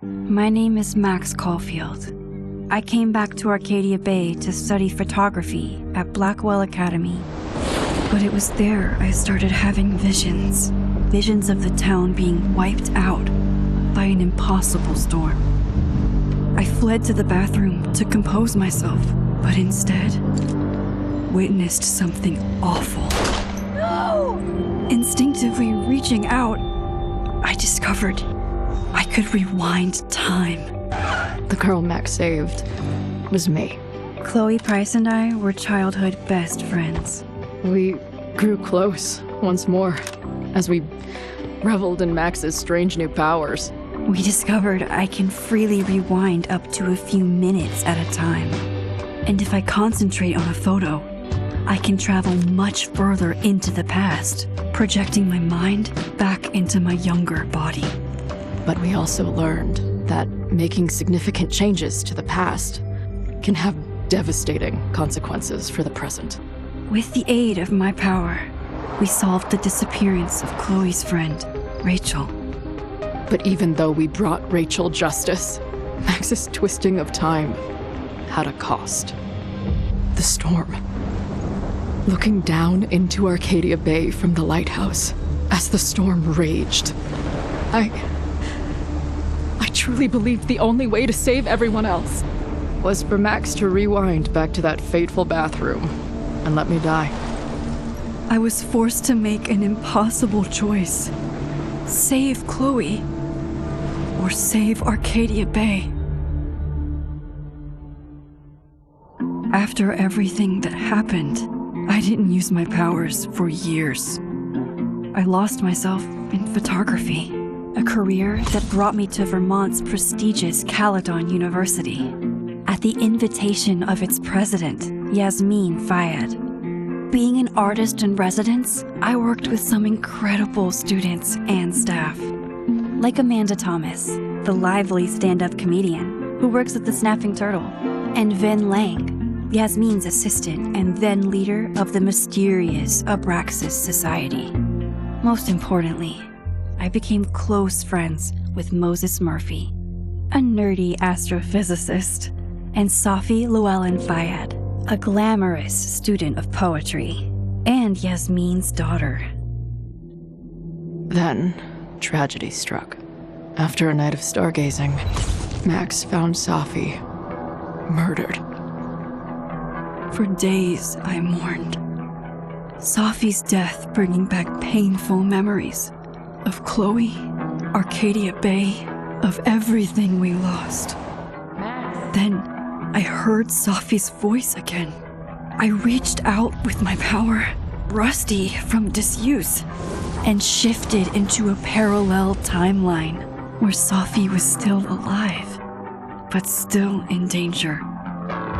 My name is Max Caulfield. I came back to Arcadia Bay to study photography at Blackwell Academy. But it was there I started having visions. Visions of the town being wiped out by an impossible storm. I fled to the bathroom to compose myself, but instead witnessed something awful. No! Instinctively reaching out, I discovered I could rewind time. The girl Max saved was me. Chloe Price and I were childhood best friends. We grew close once more as we reveled in Max's strange new powers. We discovered I can freely rewind up to a few minutes at a time. And if I concentrate on a photo, I can travel much further into the past, projecting my mind back into my younger body. But we also learned that making significant changes to the past can have devastating consequences for the present. With the aid of my power, we solved the disappearance of Chloe's friend, Rachel. But even though we brought Rachel justice, Max's twisting of time had a cost. The storm. Looking down into Arcadia Bay from the lighthouse as the storm raged, I truly believed the only way to save everyone else was for Max to rewind back to that fateful bathroom and let me die. I was forced to make an impossible choice. Save Chloe, or save Arcadia Bay. After everything that happened, I didn't use my powers for years. I lost myself in photography, a career that brought me to Vermont's prestigious Caledon University, at the invitation of its president, Yasmin Fayed. Being an artist in residence, I worked with some incredible students and staff, like Amanda Thomas, the lively stand-up comedian who works at the Snapping Turtle, and Ven Lang, Yasmin's assistant and then leader of the mysterious Abraxas Society. Most importantly, I became close friends with Moses Murphy, a nerdy astrophysicist, and Selfie Llewellyn Fayed, a glamorous student of poetry, and Yasmin's daughter. Then, tragedy struck. After a night of stargazing, Max found Selfie murdered. For days, I mourned. Selfie's death bringing back painful memories of Chloe, Arcadia Bay, of everything we lost. Then, I heard Selfie's voice again. I reached out with my power, rusty from disuse, and shifted into a parallel timeline where Selfie was still alive, but still in danger.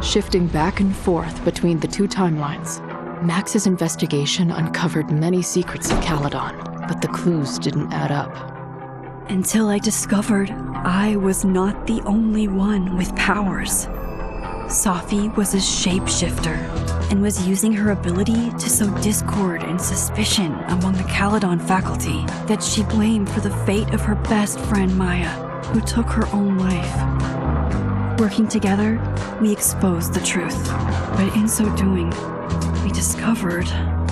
Shifting back and forth between the two timelines, Max's investigation uncovered many secrets of Caledon, but the clues didn't add up. Until I discovered I was not the only one with powers. Selfie was a shapeshifter and was using her ability to sow discord and suspicion among the Caledon faculty that she blamed for the fate of her best friend Maya, who took her own life. Working together, we exposed the truth, but in so doing, we discovered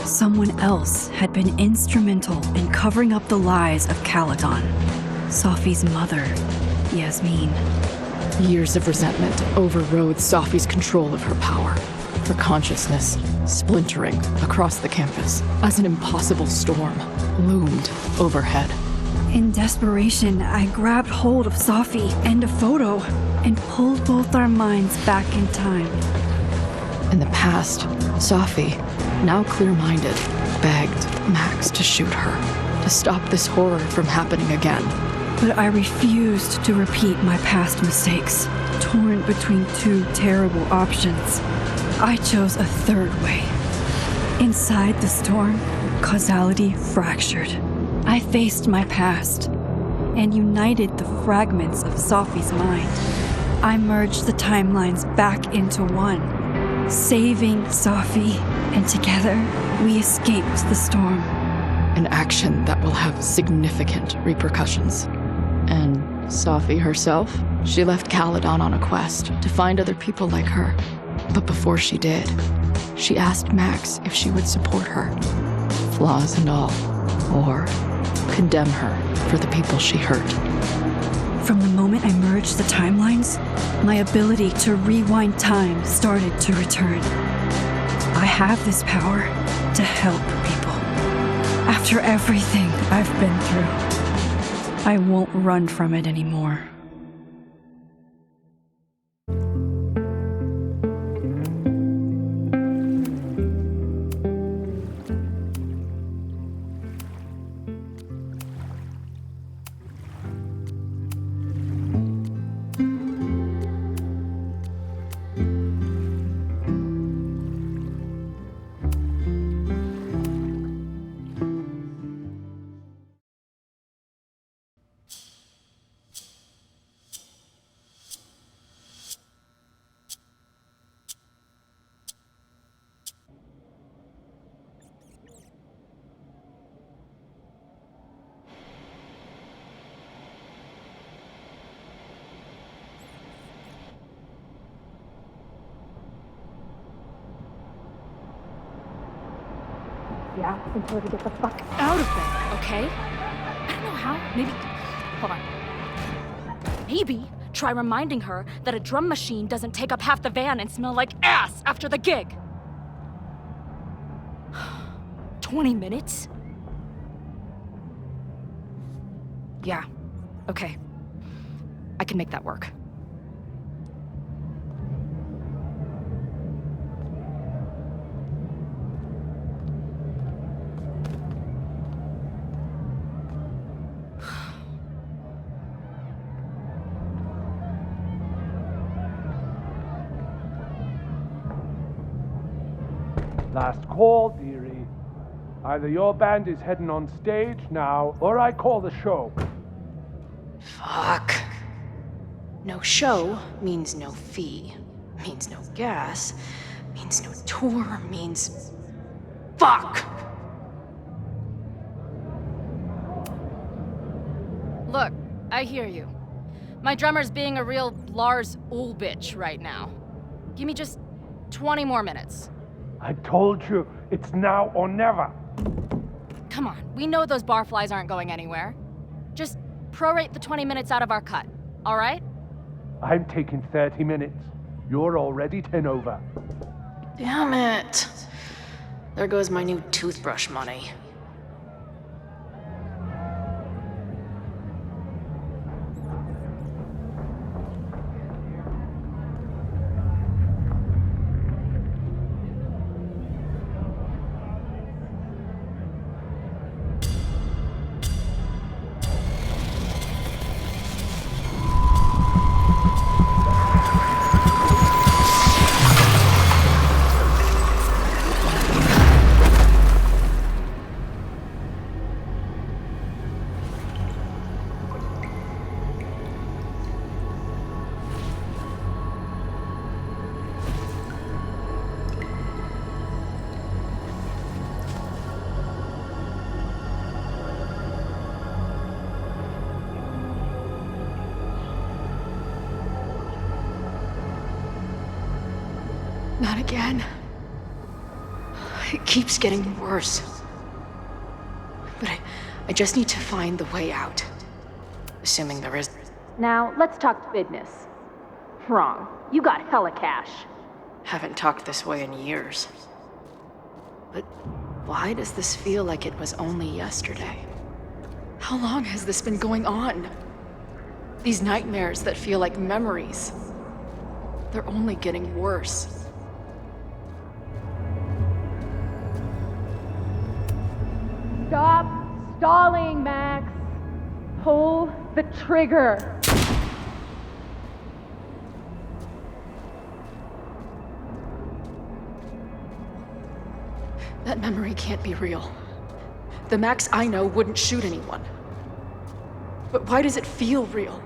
someone else had been instrumental in covering up the lies of Caledon. Selfie's mother, Yasmin. Years of resentment overrode Selfie's control of her power, her consciousness splintering across the campus as an impossible storm loomed overhead. In desperation, I grabbed hold of Selfie and a photo and pulled both our minds back in time. In the past, Selfie, now clear-minded, begged Max to shoot her, to stop this horror from happening again. But I refused to repeat my past mistakes, torn between two terrible options. I chose a third way. Inside the storm, causality fractured. I faced my past and united the fragments of Selfie's mind. I merged the timelines back into one, saving Selfie, and together we escaped the storm. An action that will have significant repercussions and Selfie herself, she left Caledon on a quest to find other people like her. But before she did, she asked Max if she would support her, flaws and all, or condemn her for the people she hurt. From the moment I merged the timelines, my ability to rewind time started to return. I have this power to help people. After everything I've been through, I won't run from it anymore. Yeah, and told her to get the fuck out of there, okay? I don't know how. Maybe. Hold on. Maybe try reminding her that a drum machine doesn't take up half the van and smell like ass after the gig. 20 minutes? Yeah, okay. I can make that work. Last call, dearie. Either your band is heading on stage now, or I call the show. Fuck. No show means no fee, means no gas, means no tour, means... Fuck! Look, I hear you. My drummer's being a real Lars Ulbitch right now. Give me just 20 more minutes. I told you, it's now or never. Come on, we know those barflies aren't going anywhere. Just prorate the 20 minutes out of our cut, all right? I'm taking 30 minutes. You're already 10 over. Damn it. There goes my new toothbrush money. Not again. It keeps getting worse. But I just need to find the way out. Assuming there is. Now, let's talk business. Wrong. You got hella cash. Haven't talked this way in years. But why does this feel like it was only yesterday? How long has this been going on? These nightmares that feel like memories. They're only getting worse. Stop stalling, Max. Pull the trigger. That memory can't be real. The Max I know wouldn't shoot anyone. But why does it feel real?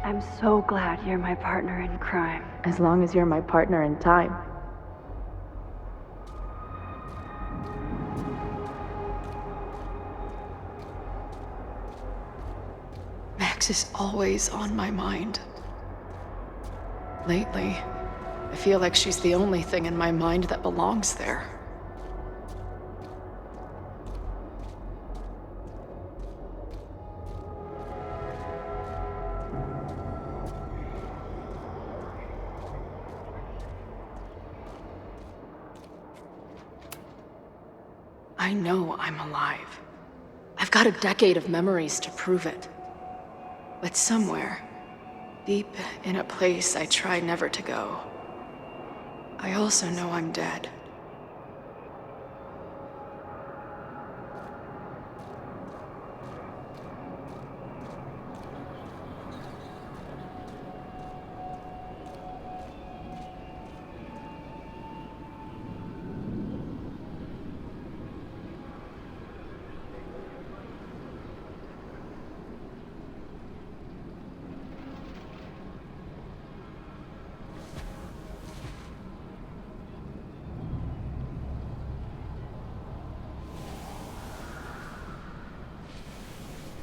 I'm so glad you're my partner in crime. As long as you're my partner in time. Max is always on my mind. Lately, I feel like she's the only thing in my mind that belongs there. I know I'm alive. I've got a decade of memories to prove it. But somewhere, deep in a place I try never to go, I also know I'm dead.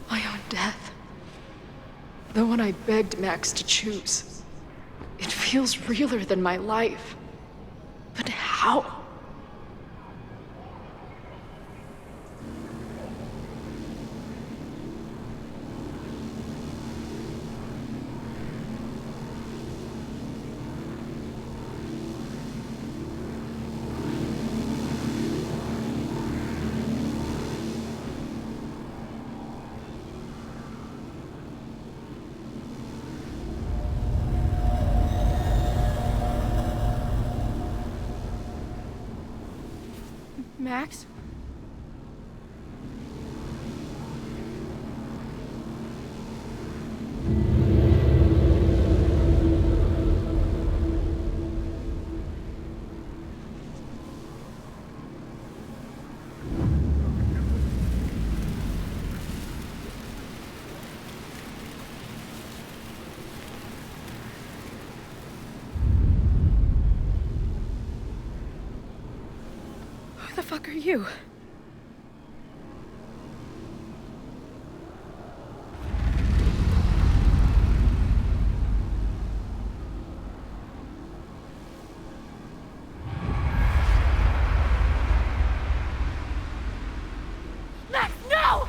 My own death. The one I begged Max to choose. It feels realer than my life. But how? Max? Who the fuck are you? Max, no!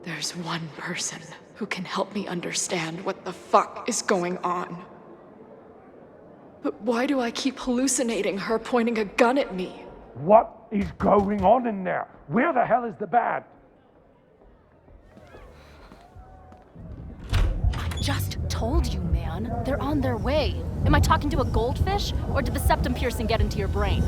There's one person who can help me understand what the fuck is going on. But why do I keep hallucinating her pointing a gun at me? What is going on in there? Where the hell is the band? Just told you, man. They're on their way. Am I talking to a goldfish, or did the septum piercing get into your brain?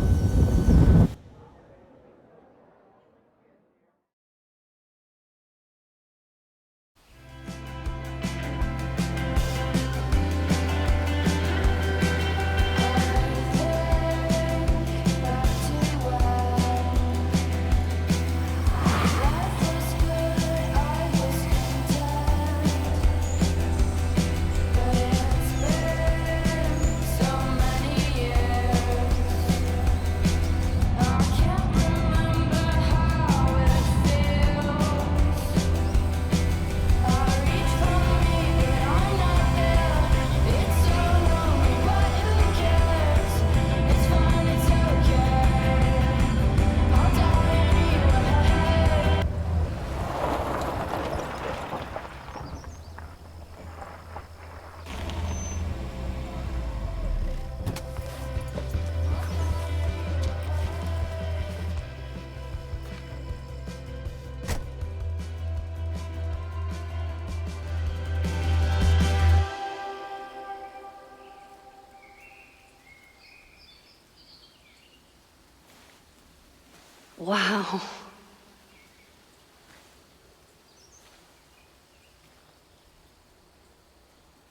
Wow.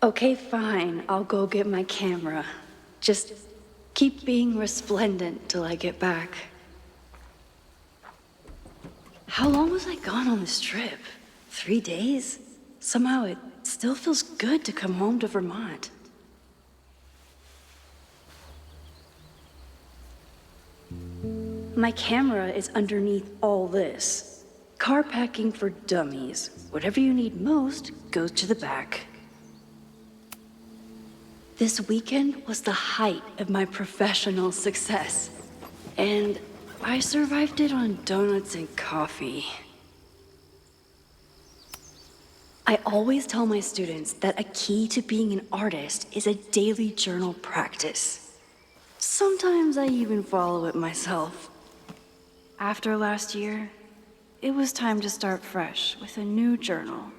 Okay, fine. I'll go get my camera. Just keep being resplendent till I get back. How long was I gone on this trip? 3 days? Somehow it still feels good to come home to Vermont. My camera is underneath all this. Car packing for dummies. Whatever you need most goes to the back. This weekend was the height of my professional success. And I survived it on donuts and coffee. I always tell my students that a key to being an artist is a daily journal practice. Sometimes I even follow it myself. After last year, it was time to start fresh with a new journal.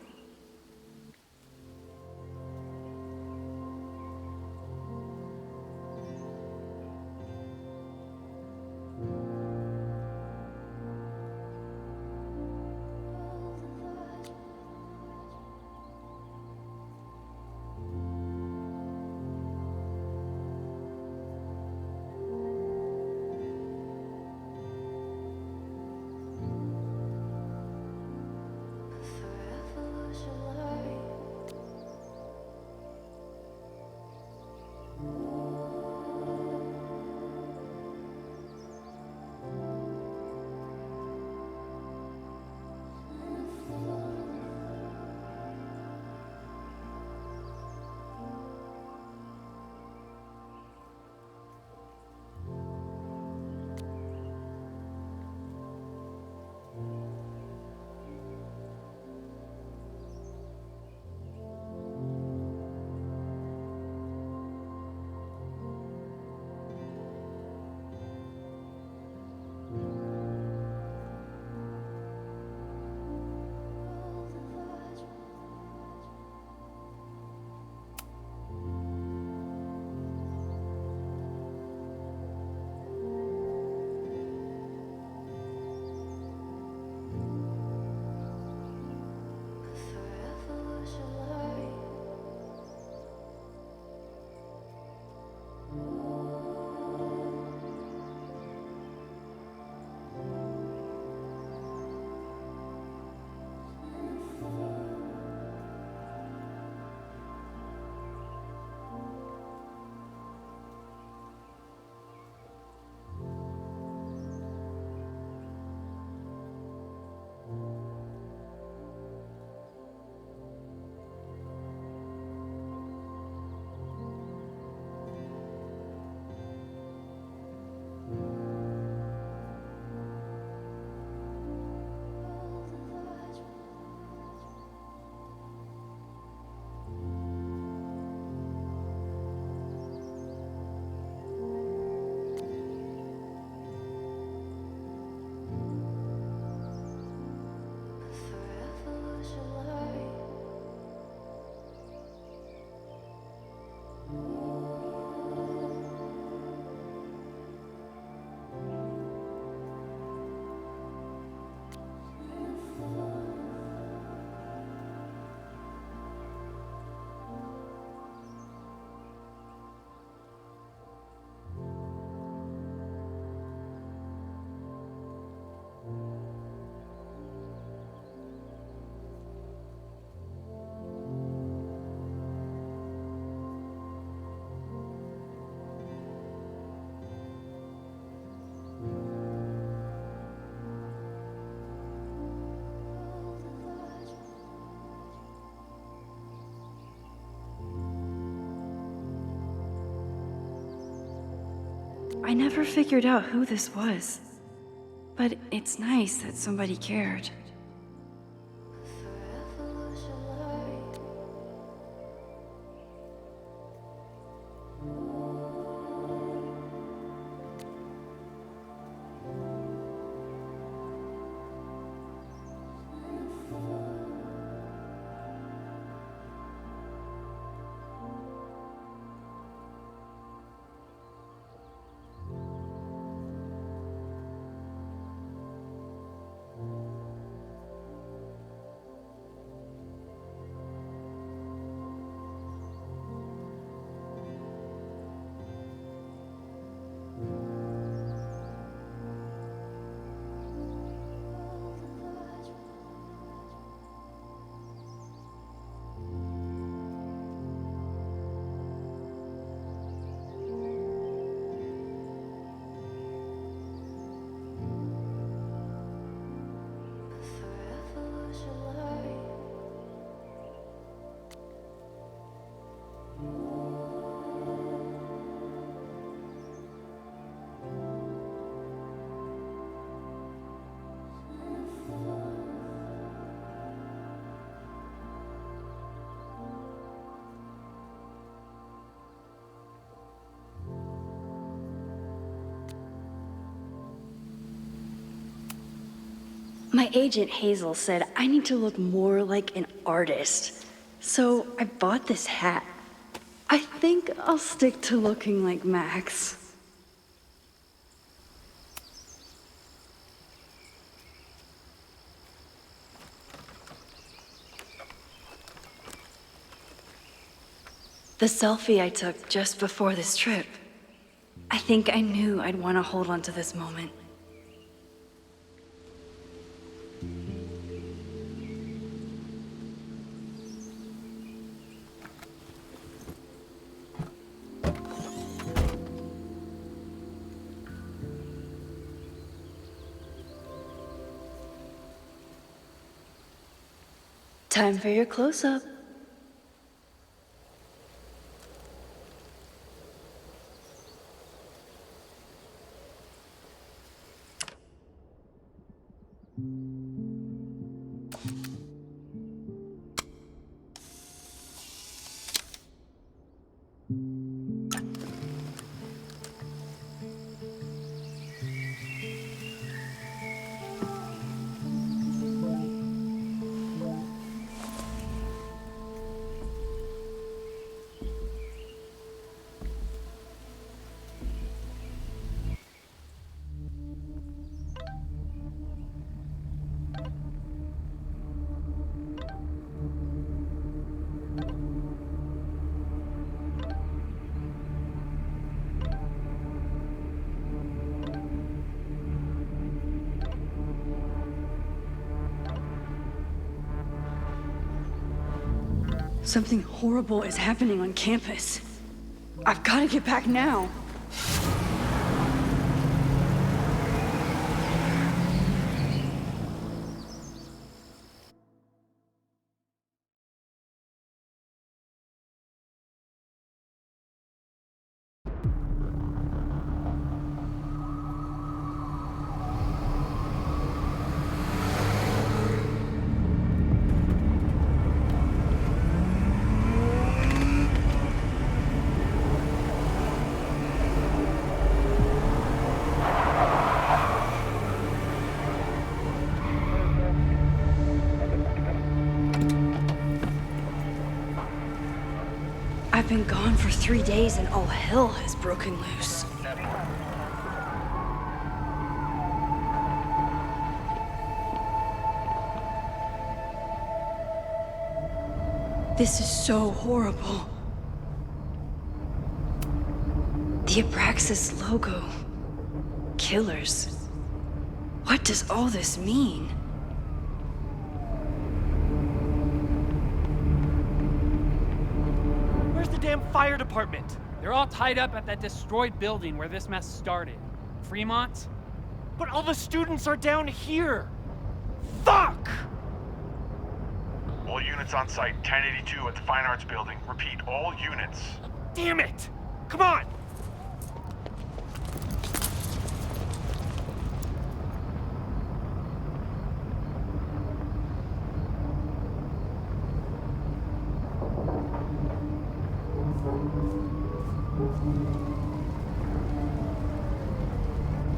I never figured out who this was, but it's nice that somebody cared. My agent Hazel said I need to look more like an artist. So I bought this hat. I think I'll stick to looking like Max. The selfie I took just before this trip. I think I knew I'd want to hold on to this moment. Time for your close-up. Something horrible is happening on campus. I've got to get back now. I've been gone for 3 days and all hell has broken loose. This is so horrible. The Abraxas logo. Killers. What does all this mean? Damn fire department. They're all tied up at that destroyed building where this mess started. Fremont? But all the students are down here. Fuck! All units on site, 1082 at the Fine Arts Building. Repeat, all units. Damn it! Come on!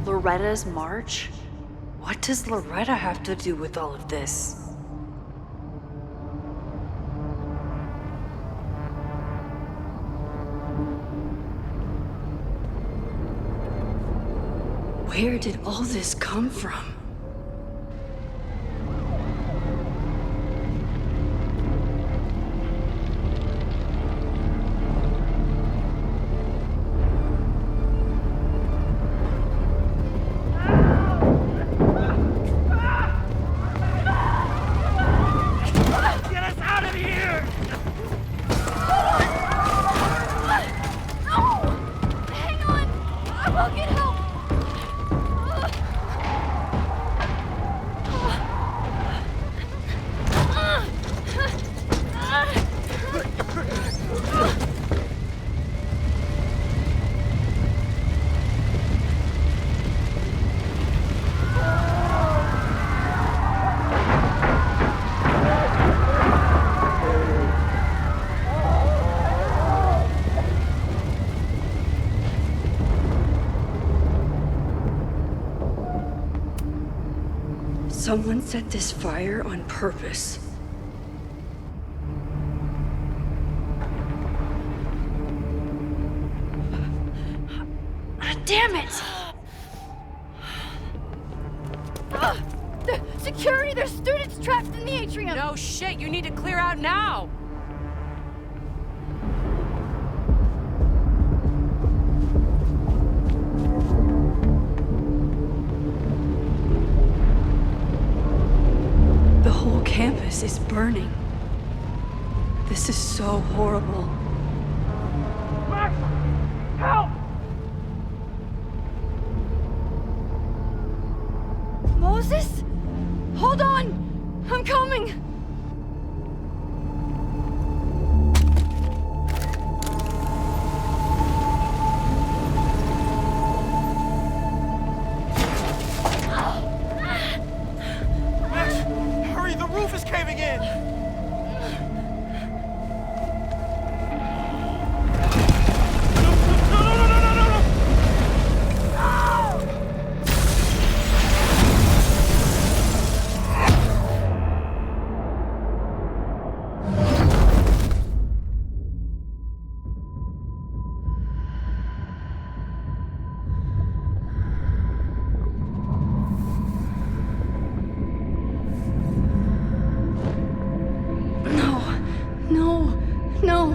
Loretta's march? What does Loretta have to do with all of this? Where did all this come from? Someone set this fire on purpose. Damn it! Security! There's students trapped in the atrium! No shit, you need to clear out now! The whole campus is burning. This is so horrible. Max! Help! Moses? Hold on! I'm coming! Max, hurry, the roof is caving in! No.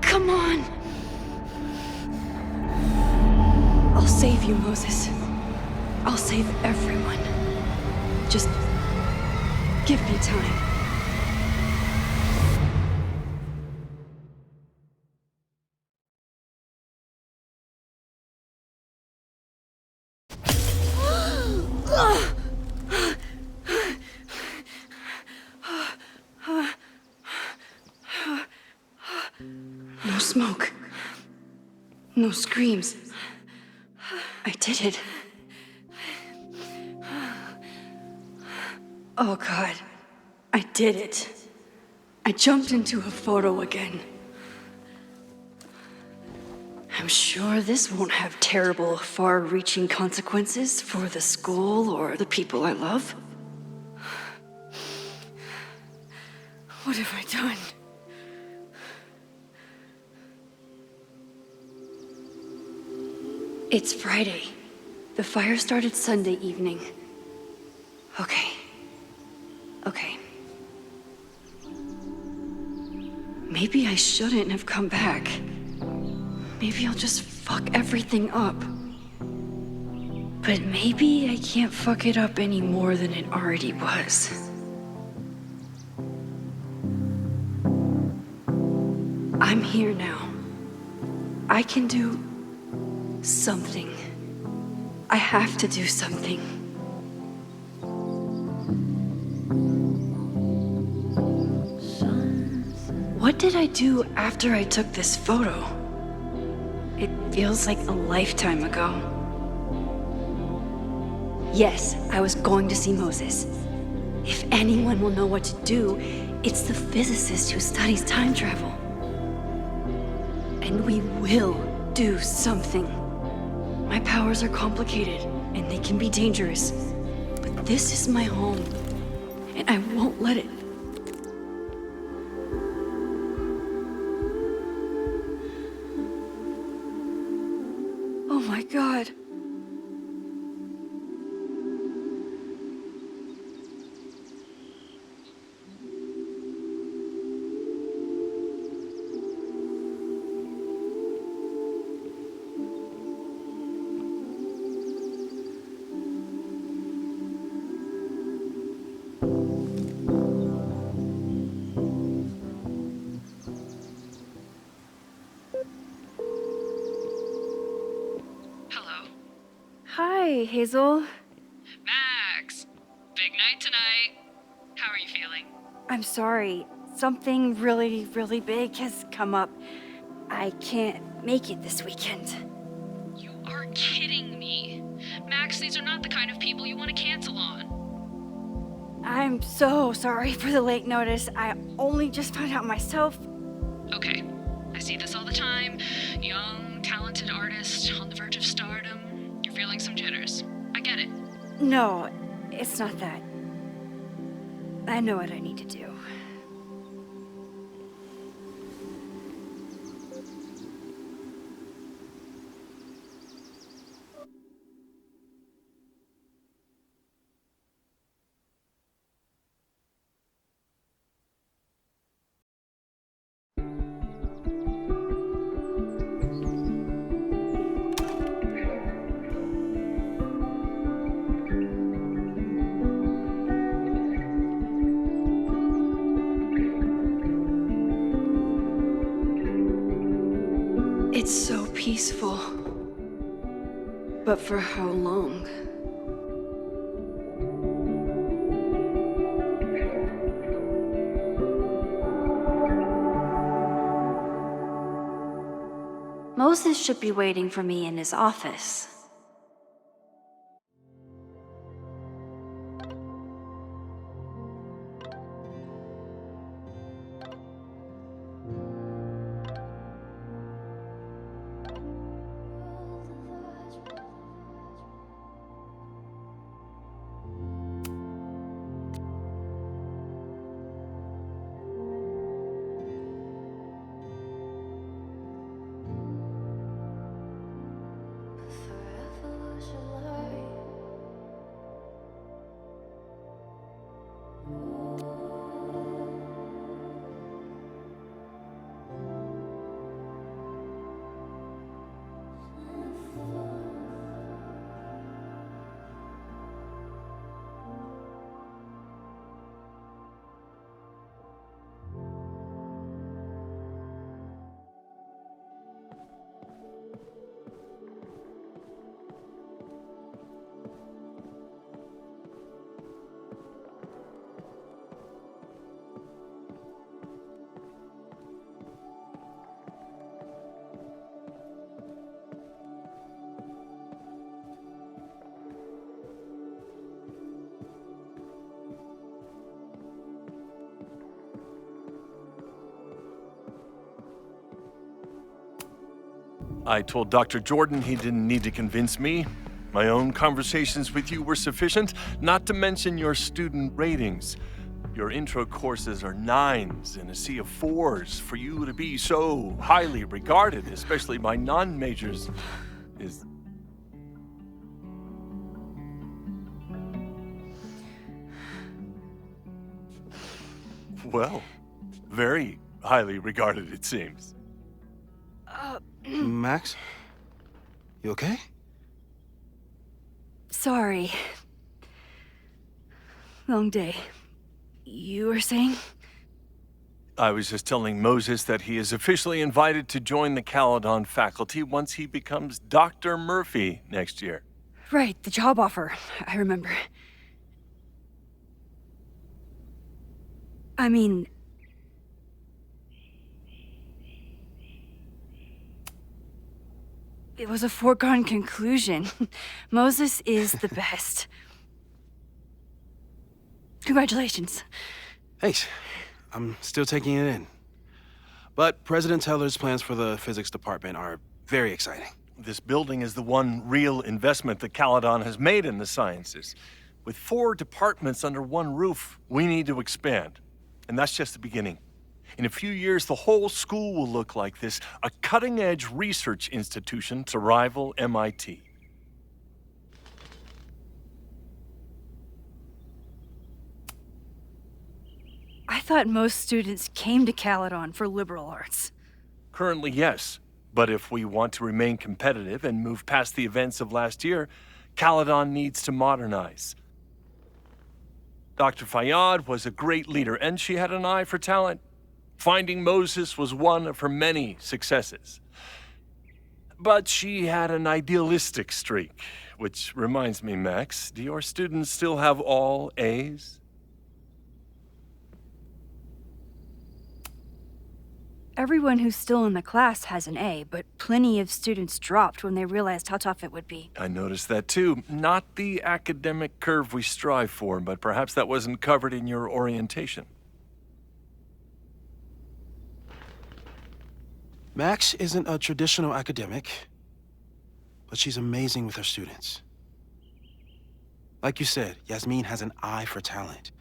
Come on. I'll save you, Moses. I'll save everyone. Just give me time. No smoke. No screams. I did it. Oh God, I did it. I jumped into a photo again. I'm sure this won't have terrible, far-reaching consequences for the school or the people I love. What have I done? It's Friday. The fire started Sunday evening. Okay. Maybe I shouldn't have come back. Maybe I'll just fuck everything up. But maybe I can't fuck it up any more than it already was. I'm here now. I can do something. I have to do something. What did I do after I took this photo? It feels like a lifetime ago. Yes, I was going to see Moses. If anyone will know what to do, it's the physicist who studies time travel. And we will do something. My powers are complicated, and they can be dangerous. But this is my home, and I won't let it. Oh my God. Hi, Hazel. Max! Big night tonight. How are you feeling? I'm sorry. Something really, really big has come up. I can't make it this weekend. You are kidding me. Max, these are not the kind of people you want to cancel on. I'm so sorry for the late notice. I only just found out myself. Okay, I see this all the time. Young, talented artist on the verge of stardom. You're feeling some jitters. I get it. No, it's not that. I know what I need to do. It's so peaceful. But for how long? Moses should be waiting for me in his office. I told Dr. Jordan he didn't need to convince me. My own conversations with you were sufficient, not to mention your student ratings. Your intro courses are 9s in a sea of 4s. For you to be so highly regarded, especially by non-majors, is... well, very highly regarded, it seems. Max? You okay? Sorry. Long day. You were saying? I was just telling Moses that he is officially invited to join the Caledon faculty once he becomes Dr. Murphy next year. Right, the job offer. I remember. I mean... it was a foregone conclusion. Moses is the best. Congratulations. Thanks. I'm still taking it in. But President Teller's plans for the physics department are very exciting. This building is the one real investment that Caledon has made in the sciences. With 4 departments under one roof, we need to expand. And that's just the beginning. In a few years, the whole school will look like this, a cutting-edge research institution to rival MIT. I thought most students came to Caledon for liberal arts. Currently, yes. But if we want to remain competitive and move past the events of last year, Caledon needs to modernize. Dr. Fayyad was a great leader, and she had an eye for talent. Finding Moses was one of her many successes. But she had an idealistic streak, which reminds me, Max, do your students still have all A's? Everyone who's still in the class has an A, but plenty of students dropped when they realized how tough it would be. I noticed that too. Not the academic curve we strive for, but perhaps that wasn't covered in your orientation. Max isn't a traditional academic, but she's amazing with her students. Like you said, Yasmin has an eye for talent.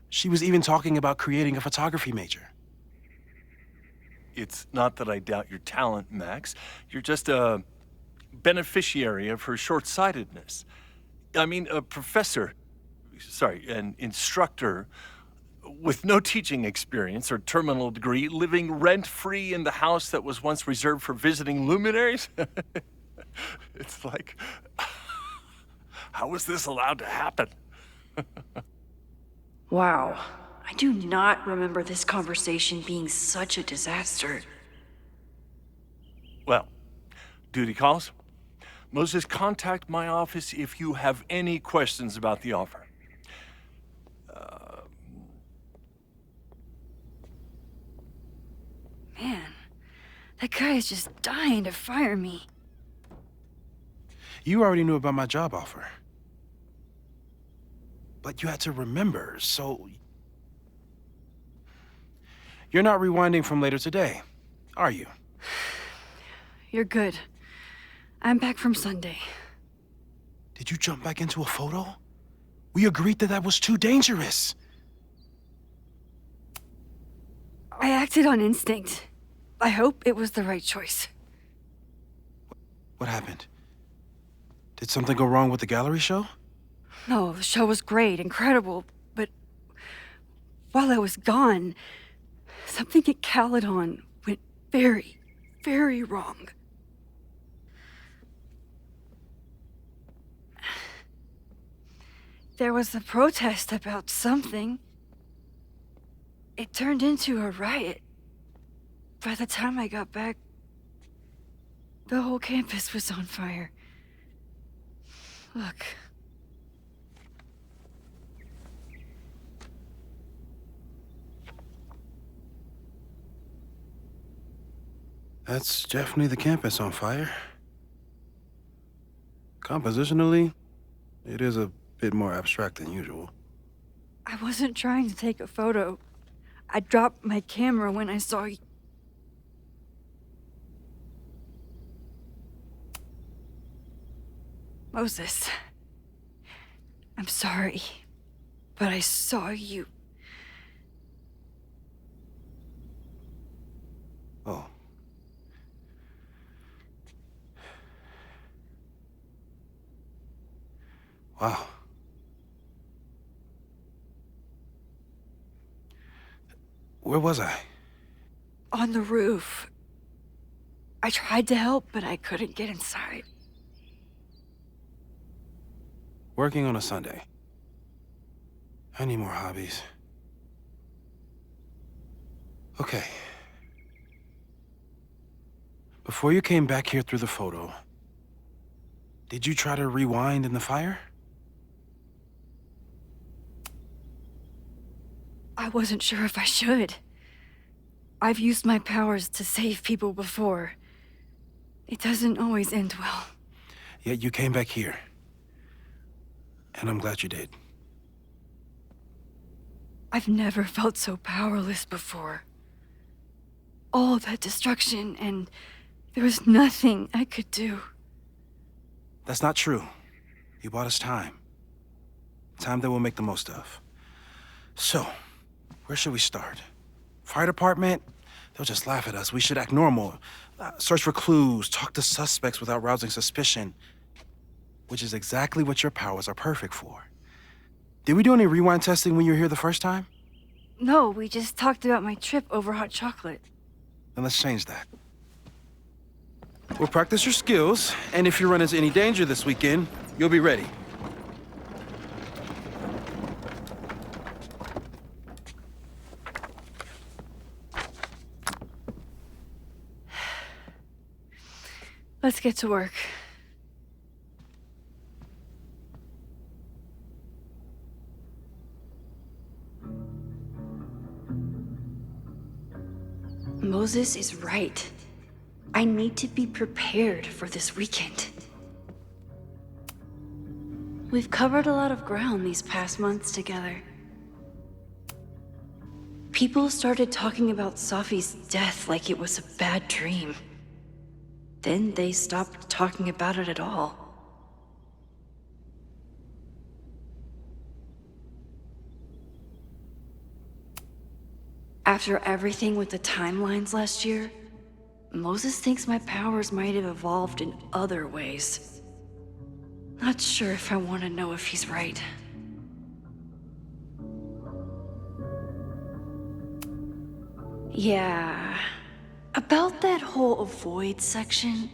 She was even talking about creating a photography major. It's not that I doubt your talent, Max. You're just a beneficiary of her short-sightedness. I mean, an instructor with no teaching experience or terminal degree, living rent-free in the house that was once reserved for visiting luminaries? It's like, how was this allowed to happen? Wow. I do not remember this conversation being such a disaster. Well, duty calls. Moses, contact my office if you have any questions about the offer. Man, that guy is just dying to fire me. You already knew about my job offer. But you had to remember, so... You're not rewinding from later today, are you? You're good. I'm back from Sunday. Did you jump back into a photo? We agreed that that was too dangerous. I acted on instinct. I hope it was the right choice. What happened? Did something go wrong with the gallery show? No, the show was great, incredible, but while I was gone, something at Caledon went very, very wrong. There was a protest about something. It turned into a riot. By the time I got back, the whole campus was on fire. Look. That's definitely the campus on fire. Compositionally, it is a bit more abstract than usual. I wasn't trying to take a photo. I dropped my camera when I saw you. Moses, I'm sorry, but I saw you. Oh. Wow. Where was I? On the roof. I tried to help, but I couldn't get inside. Working on a Sunday. I need more hobbies. Okay. Before you came back here through the photo, did you try to rewind in the fire? I wasn't sure if I should. I've used my powers to save people before. It doesn't always end well. Yet you came back here. And I'm glad you did. I've never felt so powerless before. All that destruction, and there was nothing I could do. That's not true. You bought us time. Time that we'll make the most of. So, where should we start? Fire department? They'll just laugh at us. We should act normal. Search for clues, talk to suspects without rousing suspicion. Which is exactly what your powers are perfect for. Did we do any rewind testing when you were here the first time? No, we just talked about my trip over hot chocolate. Then let's change that. We'll practice your skills, and if you run into any danger this weekend, you'll be ready. Let's get to work. Moses is right. I need to be prepared for this weekend. We've covered a lot of ground these past months together. People started talking about Selfie's death like it was a bad dream. Then they stopped talking about it at all. After everything with the timelines last year, Moses thinks my powers might have evolved in other ways. Not sure if I want to know if he's right. Yeah, about that whole avoid section.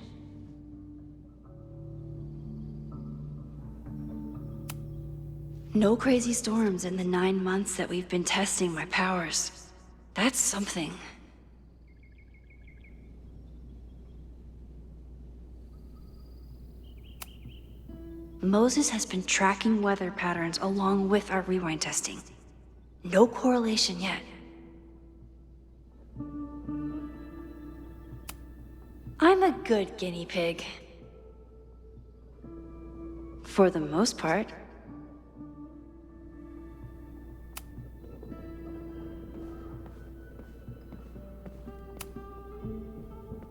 No crazy storms in the 9 months that we've been testing my powers. That's something. Moses has been tracking weather patterns along with our rewind testing. No correlation yet. I'm a good guinea pig. For the most part.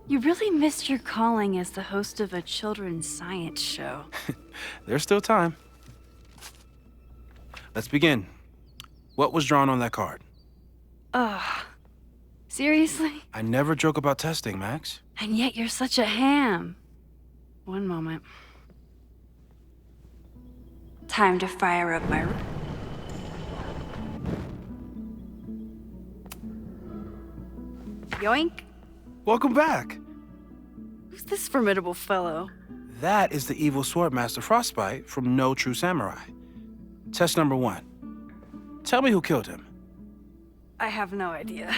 You really missed your calling as the host of a children's science show. There's still time. Let's begin. What was drawn on that card? Seriously? I never joke about testing, Max. And yet you're such a ham. One moment. Time to fire up my... Yoink! Welcome back. Who's this formidable fellow? That is the evil sword master Frostbite from No True Samurai. Test number 1. Tell me who killed him. I have no idea.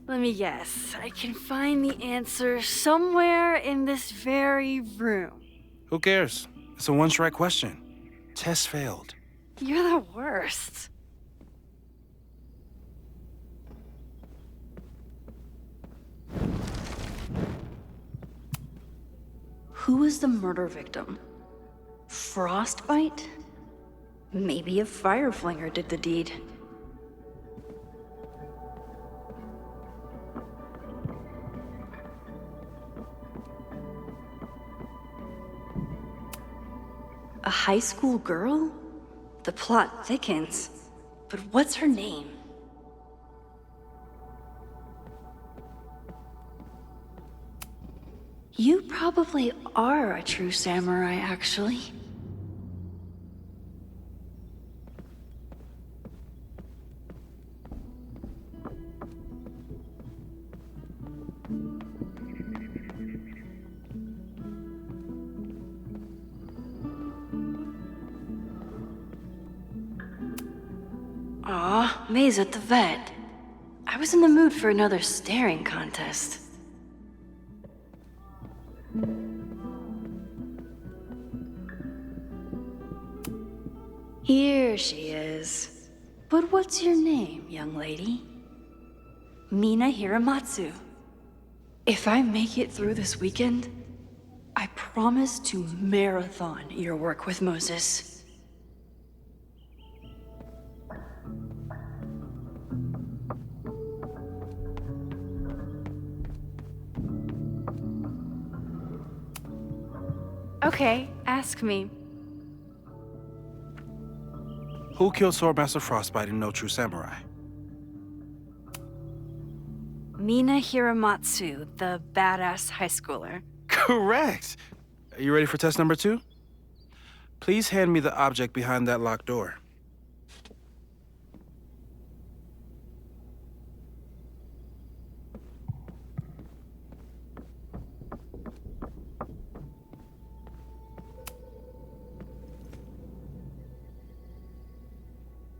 Let me guess. I can find the answer somewhere in this very room. Who cares? It's a one-strike question. Test failed. You're the worst. Who was the murder victim? Frostbite? Maybe a fire flinger did the deed. A high school girl? The plot thickens. But what's her name? You probably are a true samurai, actually. Aw, May's at the vet. I was in the mood for another staring contest. Here she is. But what's your name, young lady? Mina Hiramatsu. If I make it through this weekend, I promise to marathon your work with Moses. Okay, ask me. Who killed Swordmaster Frostbite in No True Samurai? Mina Hiramatsu, the badass high schooler. Correct! Are you ready for test number 2? Please hand me the object behind that locked door.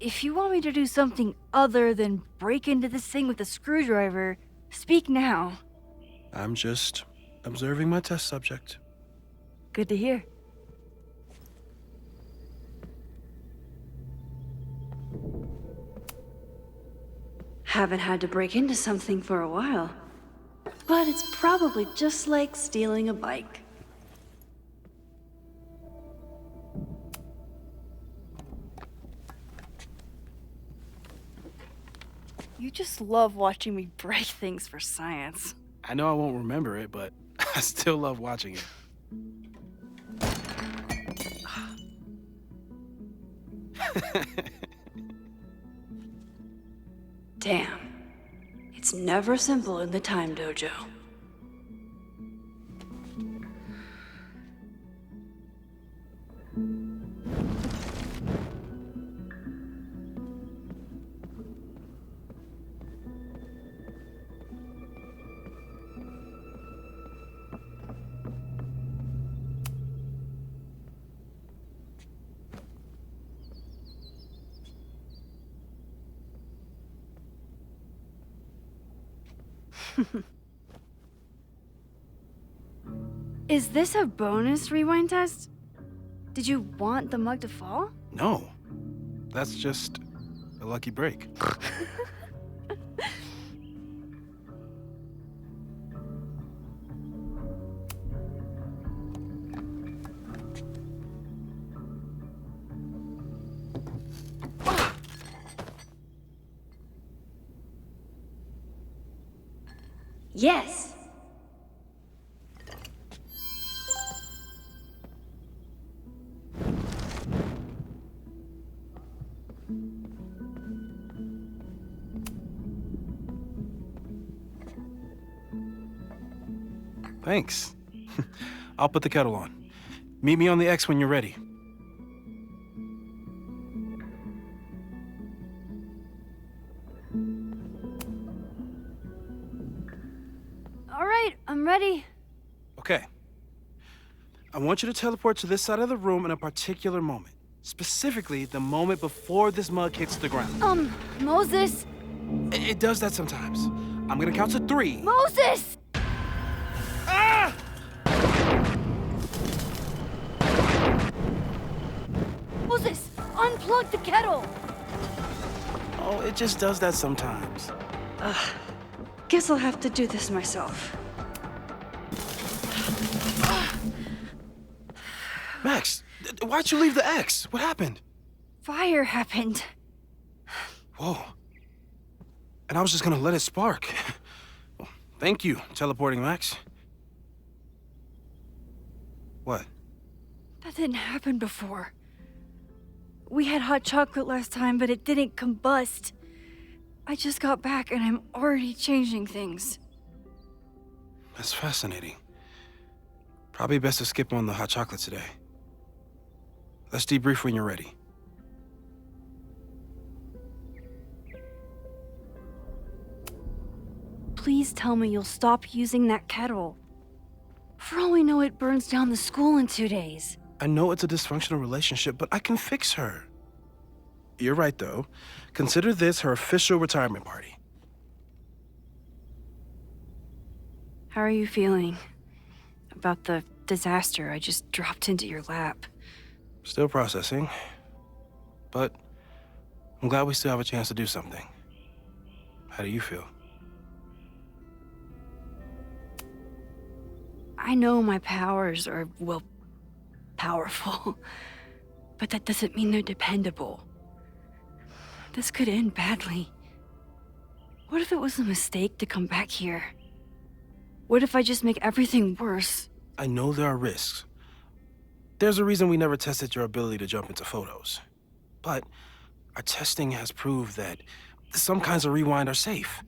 If you want me to do something other than break into this thing with a screwdriver, speak now. I'm just observing my test subject. Good to hear. Haven't had to break into something for a while. But it's probably just like stealing a bike. You just love watching me break things for science. I know I won't remember it, but I still love watching it. Damn. It's never simple in the time dojo. Is this a bonus rewind test? Did you want the mug to fall? No. That's just a lucky break. Yes. Thanks. I'll put the kettle on. Meet me on the X when you're ready. All right, I'm ready. Okay. I want you to teleport to this side of the room in a particular moment. Specifically, the moment before this mug hits the ground. Moses? It does that sometimes. I'm gonna count to 3. Moses! Ah! Moses, unplug the kettle! Oh, it just does that sometimes. Guess I'll have to do this myself. Max, why'd you leave the X? What happened? Fire happened. Whoa. And I was just gonna let it spark. Well, thank you, teleporting Max. What? That didn't happen before. We had hot chocolate last time, but it didn't combust. I just got back and I'm already changing things. That's fascinating. Probably best to skip on the hot chocolate today. Let's debrief when you're ready. Please tell me you'll stop using that kettle. For all we know, it burns down the school in 2 days. I know it's a dysfunctional relationship, but I can fix her. You're right, though. Consider this her official retirement party. How are you feeling about the disaster I just dropped into your lap? Still processing, but I'm glad we still have a chance to do something. How do you feel? I know my powers are, well, powerful, but that doesn't mean they're dependable. This could end badly. What if it was a mistake to come back here? What if I just make everything worse? I know there are risks. There's a reason we never tested your ability to jump into photos. But our testing has proved that some kinds of rewind are safe.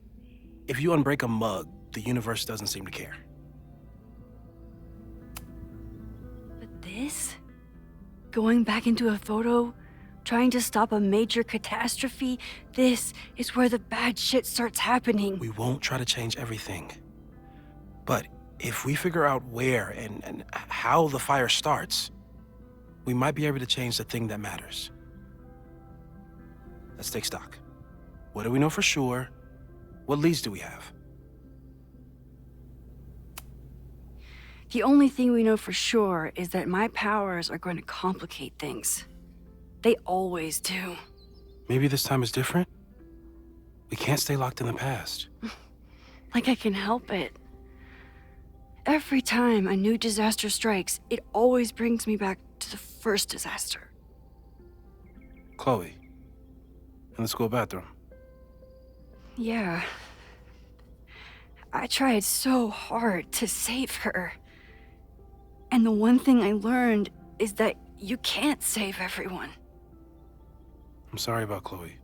If you unbreak a mug, the universe doesn't seem to care. But this? Going back into a photo? Trying to stop a major catastrophe? This is where the bad shit starts happening. We won't try to change everything. But if we figure out where and how the fire starts, we might be able to change the thing that matters. Let's take stock. What do we know for sure? What leads do we have? The only thing we know for sure is that my powers are going to complicate things. They always do. Maybe this time is different? We can't stay locked in the past. Like I can help it. Every time a new disaster strikes, it always brings me back to the first disaster. Chloe, in the school bathroom. Yeah. I tried so hard to save her. And the one thing I learned is that you can't save everyone. I'm sorry about Chloe.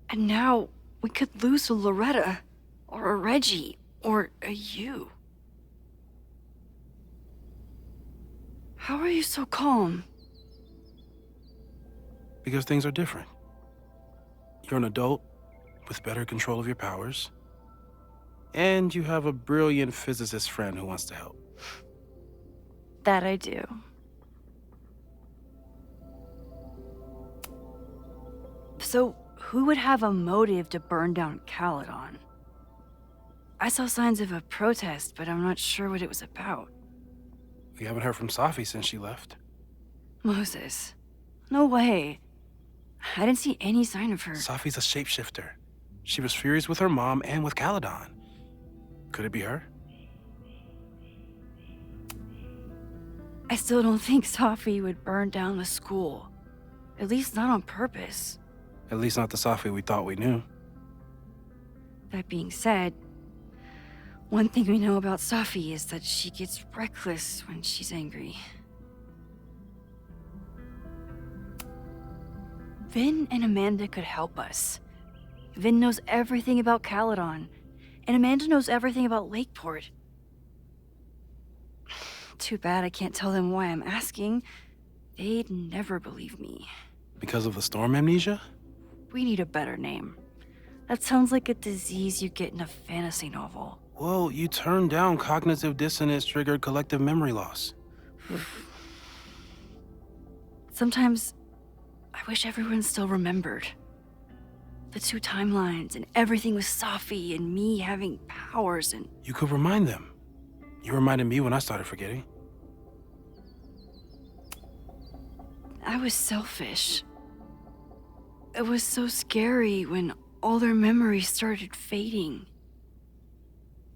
And now we could lose a Loretta, or a Reggie, or a you. How are you so calm? Because things are different. You're an adult with better control of your powers. And you have a brilliant physicist friend who wants to help. That I do. So, who would have a motive to burn down Caledon? I saw signs of a protest, but I'm not sure what it was about. We haven't heard from Selfie since she left. Moses. No way. I didn't see any sign of her. Selfie's a shapeshifter. She was furious with her mom and with Caledon. Could it be her? I still don't think Selfie would burn down the school. At least not on purpose. At least not the Selfie we thought we knew. That being said, one thing we know about Selfie is that she gets reckless when she's angry. Vin and Amanda could help us. Vin knows everything about Caledon, and Amanda knows everything about Lakeport. Too bad I can't tell them why I'm asking. They'd never believe me. Because of the storm amnesia? We need a better name. That sounds like a disease you get in a fantasy novel. Well, you turned down cognitive dissonance triggered collective memory loss. Sometimes, I wish everyone still remembered. The two timelines and everything with Selfie and me having powers and... You could remind them. You reminded me when I started forgetting. I was selfish. It was so scary when all their memories started fading.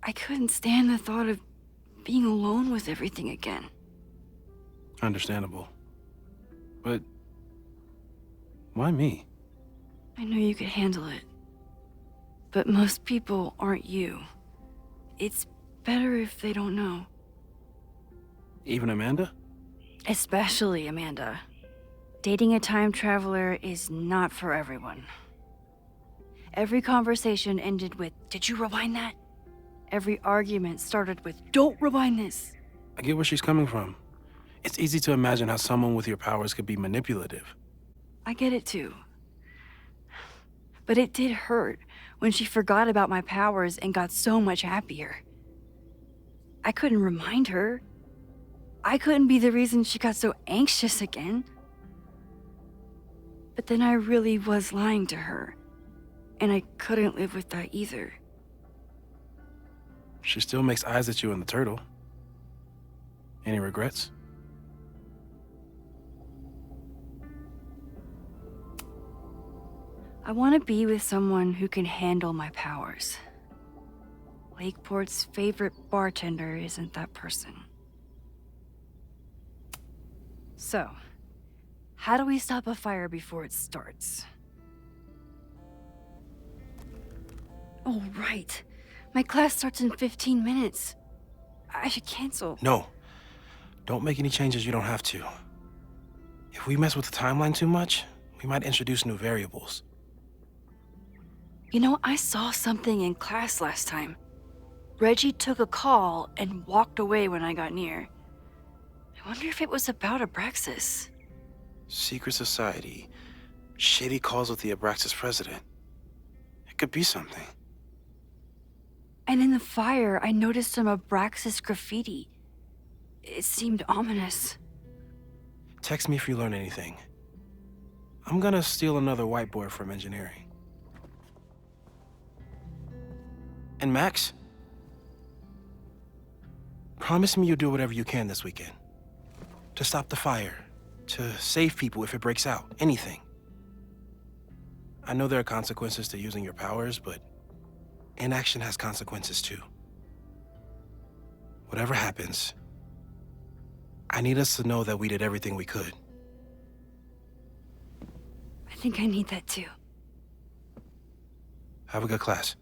I couldn't stand the thought of being alone with everything again. Understandable. But why me? I knew you could handle it. But most people aren't you. It's better if they don't know. Even Amanda? Especially Amanda. Dating a time traveler is not for everyone. Every conversation ended with, "Did you rewind that?" Every argument started with, "Don't rewind this." I get where she's coming from. It's easy to imagine how someone with your powers could be manipulative. I get it too. But it did hurt when she forgot about my powers and got so much happier. I couldn't remind her. I couldn't be the reason she got so anxious again. But then I really was lying to her, and I couldn't live with that either. She still makes eyes at you and the turtle. Any regrets? I want to be with someone who can handle my powers. Lakeport's favorite bartender isn't that person. So, how do we stop a fire before it starts? Oh, right. My class starts in 15 minutes. I should cancel. No. Don't make any changes you don't have to. If we mess with the timeline too much, we might introduce new variables. You know, I saw something in class last time. Reggie took a call and walked away when I got near. I wonder if it was about Abraxas. Secret society. Shady calls with the Abraxas president. It could be something. And in the fire, I noticed some Abraxas graffiti. It seemed ominous. Text me if you learn anything. I'm gonna steal another whiteboard from engineering. And Max, promise me you'll do whatever you can this weekend. To stop the fire, to save people if it breaks out, anything. I know there are consequences to using your powers, but inaction has consequences too. Whatever happens, I need us to know that we did everything we could. I think I need that too. Have a good class.